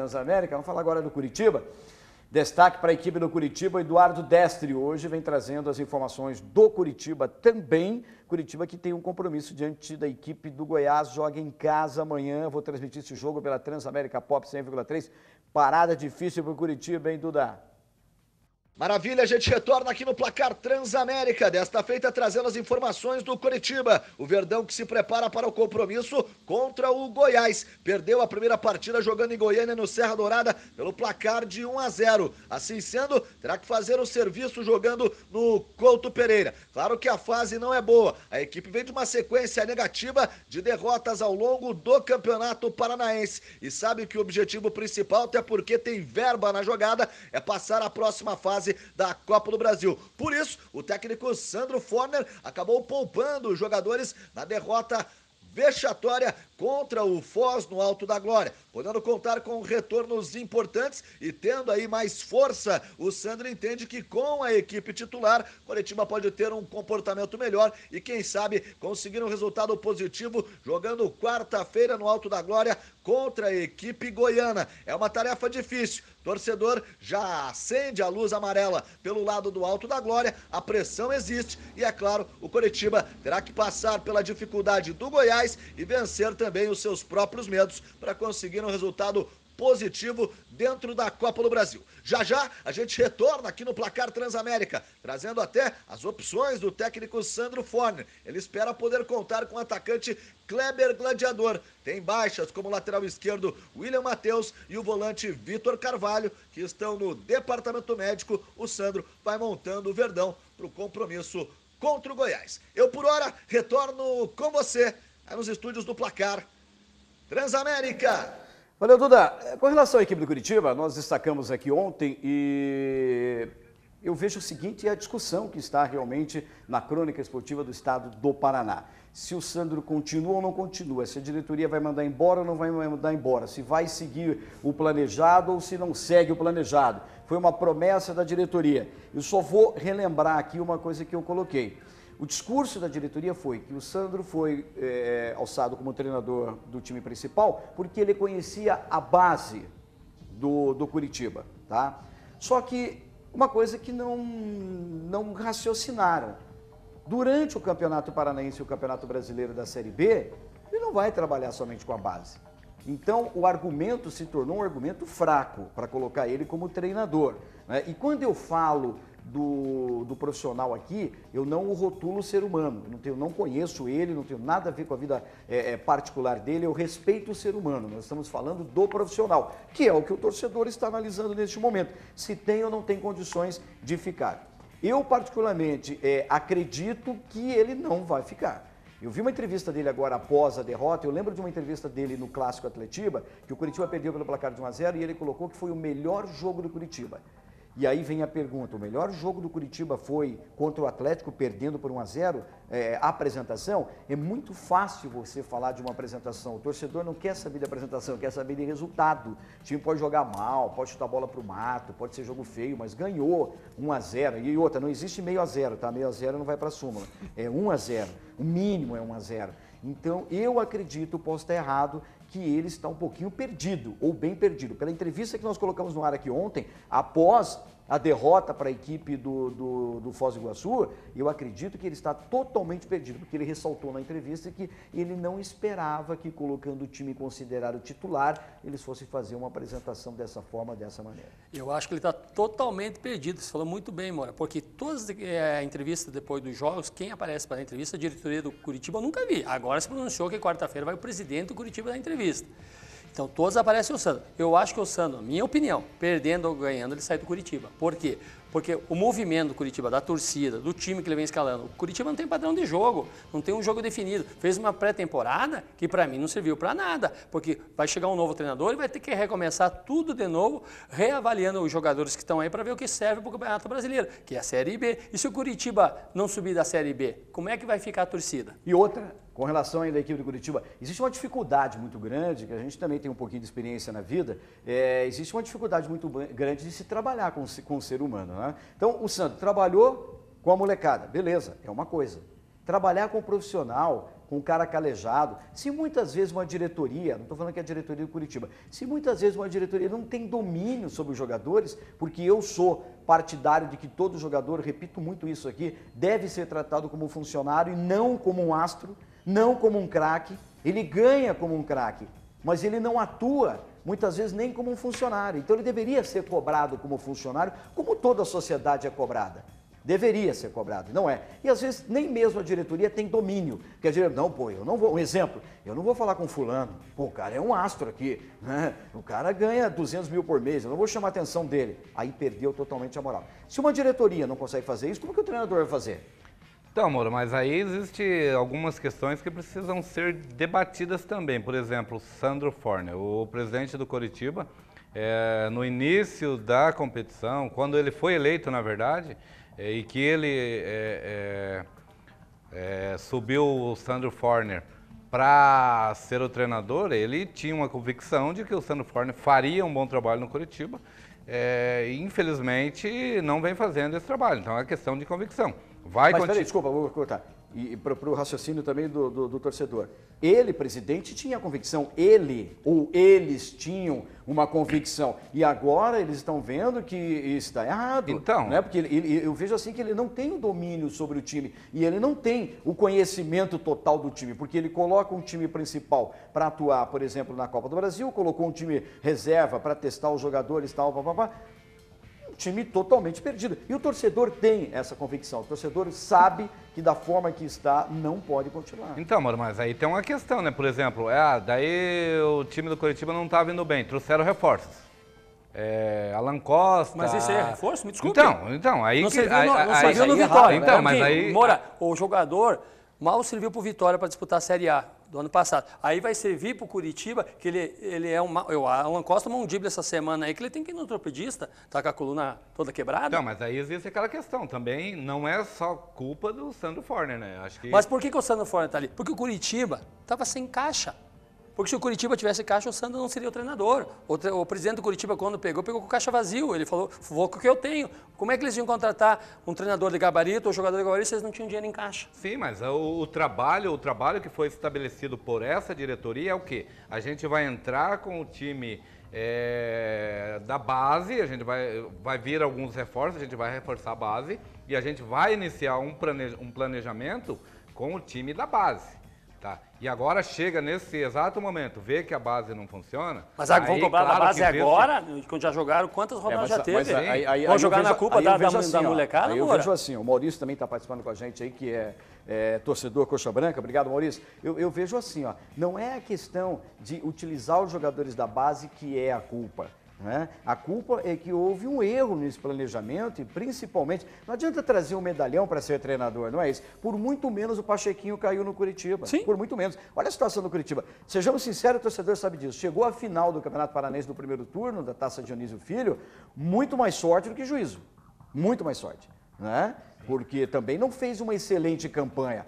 Transamérica. Vamos falar agora do Curitiba. Destaque para a equipe do Curitiba, Eduardo Destre hoje vem trazendo as informações do Curitiba também. Curitiba que tem um compromisso diante da equipe do Goiás, joga em casa amanhã. Vou transmitir esse jogo pela Transamérica Pop 100,3. Parada difícil para o Curitiba, hein, Duda? Maravilha, a gente retorna aqui no Placar Transamérica, desta feita trazendo as informações do Curitiba. O Verdão que se prepara para o compromisso contra o Goiás. Perdeu a primeira partida jogando em Goiânia no Serra Dourada pelo placar de 1-0. Assim sendo, terá que fazer o serviço jogando no Couto Pereira. Claro que a fase não é boa. A equipe vem de uma sequência negativa de derrotas ao longo do Campeonato Paranaense. E sabe que o objetivo principal, até porque tem verba na jogada, é passar a próxima fase da Copa do Brasil. Por isso, o técnico Sandro Forner acabou poupando os jogadores na derrota vexatória contra o Foz no Alto da Glória, podendo contar com retornos importantes e tendo aí mais força. O Sandro entende que com a equipe titular, o Curitiba pode ter um comportamento melhor e quem sabe conseguir um resultado positivo jogando quarta-feira no Alto da Glória contra a equipe goiana. É uma tarefa difícil. Torcedor já acende a luz amarela pelo lado do Alto da Glória, a pressão existe e, é claro, o Curitiba terá que passar pela dificuldade do Goiás e vencer também os seus próprios medos para conseguir um resultado positivo dentro da Copa do Brasil. Já já a gente retorna aqui no Placar Transamérica, trazendo até as opções do técnico Sandro Forner. Ele espera poder contar com o atacante Kleber Gladiador. Tem baixas como o lateral esquerdo William Matheus e o volante Vitor Carvalho, que estão no departamento médico. O Sandro vai montando o Verdão para o compromisso contra o Goiás. Eu, por hora, retorno com você aí nos estúdios do Placar Transamérica. Valeu, Duda. Com relação à equipe do Curitiba, nós destacamos aqui ontem e eu vejo o seguinte, a discussão que está realmente na crônica esportiva do estado do Paraná. Se o Sandro continua ou não continua, se a diretoria vai mandar embora ou não vai mandar embora, se vai seguir o planejado ou se não segue o planejado. Foi uma promessa da diretoria. Eu só vou relembrar aqui uma coisa que eu coloquei. O discurso da diretoria foi que o Sandro foi alçado como treinador do time principal porque ele conhecia a base do Curitiba, tá? Só que uma coisa que não raciocinaram. Durante o Campeonato Paranaense e o Campeonato Brasileiro da Série B, ele não vai trabalhar somente com a base. Então, o argumento se tornou um argumento fraco para colocar ele como treinador, né? E quando eu falo do profissional aqui, eu não o rotulo ser humano, eu não conheço ele, não tenho nada a ver com a vida particular dele, eu respeito o ser humano, nós estamos falando do profissional, que é o que o torcedor está analisando neste momento, se tem ou não tem condições de ficar. Eu particularmente acredito que ele não vai ficar. Eu vi uma entrevista dele agora após a derrota, eu lembro de uma entrevista dele no Clássico Atletiba, que o Curitiba perdeu pelo placar de 1-0 e ele colocou que foi o melhor jogo do Curitiba. E aí vem a pergunta, o melhor jogo do Curitiba foi contra o Atlético, perdendo por 1-0, a apresentação? É muito fácil você falar de uma apresentação, o torcedor não quer saber de apresentação, quer saber de resultado. O time pode jogar mal, pode chutar a bola para o mato, pode ser jogo feio, mas ganhou 1-0. E outra, não existe meio a zero, tá? Meio a zero não vai para a súmula, é 1-0, o mínimo é 1-0. Então, eu acredito, posso estar errado, que ele está um pouquinho perdido, ou bem perdido. Pela entrevista que nós colocamos no ar aqui ontem, após a derrota para a equipe do Foz do Iguaçu, eu acredito que ele está totalmente perdido, porque ele ressaltou na entrevista que ele não esperava que, colocando o time considerado titular, eles fossem fazer uma apresentação dessa forma, dessa maneira. Eu acho que ele está totalmente perdido, você falou muito bem, Moura, porque todas as entrevistas depois dos jogos, quem aparece para a entrevista, a diretoria do Curitiba, eu nunca vi. Agora se pronunciou que quarta-feira vai o presidente do Curitiba dar entrevista. Então, todos aparecem o Sandro. Eu acho que o Sandro, minha opinião, perdendo ou ganhando, ele sai do Curitiba. Por quê? Porque o movimento do Curitiba, da torcida, do time que ele vem escalando, o Curitiba não tem padrão de jogo, não tem um jogo definido. Fez uma pré-temporada que para mim não serviu para nada, porque vai chegar um novo treinador e vai ter que recomeçar tudo de novo, reavaliando os jogadores que estão aí para ver o que serve para o Campeonato Brasileiro, que é a Série B. E se o Curitiba não subir da Série B, como é que vai ficar a torcida? E outra, com relação ainda à equipe do Curitiba, existe uma dificuldade muito grande, que a gente também tem um pouquinho de experiência na vida, existe uma dificuldade muito grande de se trabalhar com o ser humano, né? Então, o Sandro trabalhou com a molecada, beleza, é uma coisa. Trabalhar com o profissional com um cara calejado, se muitas vezes uma diretoria, não estou falando que é a diretoria do Curitiba, se muitas vezes uma diretoria não tem domínio sobre os jogadores, porque eu sou partidário de que todo jogador, repito muito isso aqui, deve ser tratado como um funcionário e não como um astro, não como um craque. Ele ganha como um craque, mas ele não atua muitas vezes nem como um funcionário. Então ele deveria ser cobrado como funcionário, como toda a sociedade é cobrada. Deveria ser cobrado, não é. E às vezes nem mesmo a diretoria tem domínio. Porque a diretoria, não, pô, eu não vou, um exemplo, eu não vou falar com fulano, pô, o cara é um astro aqui, né? O cara ganha 200 mil por mês, eu não vou chamar a atenção dele. Aí perdeu totalmente a moral. Se uma diretoria não consegue fazer isso, como que o treinador vai fazer? Então, Moura, mas aí existem algumas questões que precisam ser debatidas também. Por exemplo, o Sandro Forner, o presidente do Coritiba, no início da competição, quando ele foi eleito, na verdade, e que ele subiu o Sandro Forner para ser o treinador, ele tinha uma convicção de que o Sandro Forner faria um bom trabalho no Coritiba. E infelizmente não vem fazendo esse trabalho, então é questão de convicção. Mas peraí, desculpa, vou cortar. E para o raciocínio também do torcedor. Ele, presidente, tinha convicção, ele ou eles tinham uma convicção. E agora eles estão vendo que está errado. Então, né? Porque eu vejo assim que ele não tem o domínio sobre o time e ele não tem o conhecimento total do time, porque ele coloca um time principal para atuar, por exemplo, na Copa do Brasil, colocou um time reserva para testar os jogadores e tal, papapá. Time totalmente perdido. E o torcedor tem essa convicção. O torcedor sabe que da forma que está, não pode continuar. Então, mano, mas aí tem uma questão, né? Por exemplo, daí o time do Coritiba não estava indo bem, trouxeram reforços. Alan Costa... Mas esse é reforço? Me desculpe. Então, aí... Não serviu no Vitória. Errado, então, mas aí... Moura, o jogador mal serviu para o Vitória para disputar a Série A do ano passado. Aí vai servir para o Curitiba, que ele é uma... O Alan Costa tomou um drible essa semana aí, que ele tem que ir no ortopedista, tá com a coluna toda quebrada. Não, mas aí existe aquela questão. Também não é só culpa do Sandro Forner, né? Acho que... Mas por que o Sandro Forner tá ali? Porque o Curitiba estava sem caixa. Porque se o Curitiba tivesse caixa, o Sandro não seria o treinador. O presidente do Curitiba, quando pegou com caixa vazio. Ele falou, vou com o que eu tenho. Como é que eles iam contratar um treinador de gabarito ou jogador de gabarito se eles não tinham dinheiro em caixa? Sim, mas o trabalho que foi estabelecido por essa diretoria é o quê? A gente vai entrar com o time da base, a gente vai vir alguns reforços, a gente vai reforçar a base e a gente vai iniciar um planejamento com o time da base. Tá. E agora chega nesse exato momento, vê que a base não funciona. Mas vão cobrar da base agora? Quando já jogaram, quantas rodadas já teve? Vão jogar na culpa da molecada? Eu vejo assim, o Maurício também está participando com a gente aí, que é torcedor coxa branca. Obrigado, Maurício. Eu vejo assim, ó, não é a questão de utilizar os jogadores da base que é a culpa. Né? A culpa é que houve um erro nesse planejamento e principalmente, não adianta trazer um medalhão para ser treinador, não é isso? Por muito menos o Pachequinho caiu no Curitiba, Sim. Por muito menos. Olha a situação do Curitiba, sejamos sinceros, o torcedor sabe disso, chegou à final do Campeonato Paranaense do primeiro turno, da Taça Dionísio Filho, muito mais sorte do que juízo, muito mais sorte, né? Porque também não fez uma excelente campanha,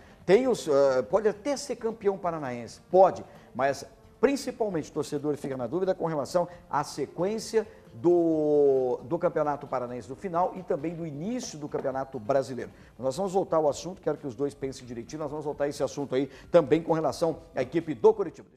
pode até ser campeão paranaense, pode, mas... Principalmente o torcedor fica na dúvida com relação à sequência do Campeonato Paranaense do final e também do início do Campeonato Brasileiro. Nós vamos voltar ao assunto, quero que os dois pensem direitinho, nós vamos voltar a esse assunto aí também com relação à equipe do Curitiba.